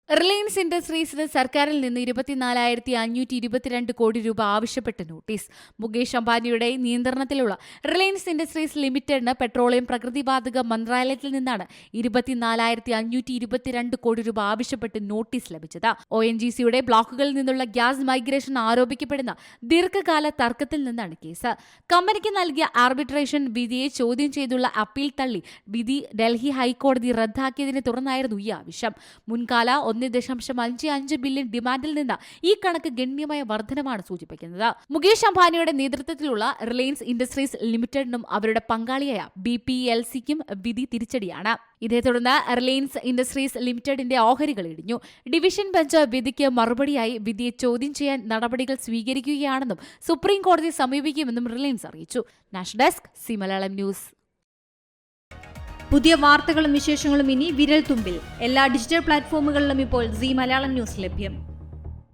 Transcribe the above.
Reliance ഇൻഡസ്ട്രീസിന് സർക്കാരിൽ നിന്ന് 24,522 കോടി രൂപ ആവശ്യപ്പെട്ട് നോട്ടീസ്. മുകേഷ് അംബാനിയുടെ നിയന്ത്രണത്തിലുള്ള റിലയൻസ് ഇൻഡസ്ട്രീസ് ലിമിറ്റഡിന് പെട്രോളിയം പ്രകൃതിവാതക മന്ത്രാലയത്തിൽ നിന്നാണ് 24,522 കോടി രൂപ ആവശ്യപ്പെട്ട് നോട്ടീസ് ലഭിച്ചത്. ONGCയുടെ ബ്ലോക്കുകളിൽ നിന്നുള്ള ഗ്യാസ് മൈഗ്രേഷൻ ആരോപിക്കപ്പെടുന്ന ദീർഘകാല തർക്കത്തിൽ നിന്നാണ് കേസ്. കമ്പനിക്ക് നൽകിയ ആർബിട്രേഷൻ വിധിയെ ചോദ്യം ചെയ്തുള്ള അപ്പീൽ തള്ളി വിധി ഡൽഹി ഹൈക്കോടതി റദ്ദാക്കിയതിനെ തുടർന്നായിരുന്നു ഈ ആവശ്യം. മുൻകാല 1.55 ബില്യൺ ഡിമാൻഡിൽ നിന്ന് ഈ കണക്ക് ഗണ്യമായ വർധനമാണ് സൂചിപ്പിക്കുന്നത്. മുകേഷ് അംബാനിയുടെ നേതൃത്വത്തിലുള്ള റിലയൻസ് ഇൻഡസ്ട്രീസ് ലിമിറ്റഡിനും അവരുടെ പങ്കാളിയായ BPLCക്കും വിധി തിരിച്ചടിയാണ്. ഇതേ തുടർന്ന് റിലയൻസ് ഇൻഡസ്ട്രീസ് ലിമിറ്റഡിന്റെ ഓഹരികൾ ഇടിഞ്ഞു. ഡിവിഷൻ ബെഞ്ച് വിധിക്ക് മറുപടിയായി വിധിയെ ചോദ്യം ചെയ്യാൻ നടപടികൾ സ്വീകരിക്കുകയാണെന്നും സുപ്രീം കോടതിയെ സമീപിക്കുമെന്നും റിലയൻസ് അറിയിച്ചു. National desk, C Malayalam news. പുതിയ വാർത്തകളും വിശേഷങ്ങളും ഇനി വിരൽ തുമ്പിൽ. എല്ലാ ഡിജിറ്റൽ പ്ലാറ്റ്ഫോമുകളിലും ഇപ്പോൾ സി മലയാളം ന്യൂസ് ലഭ്യം.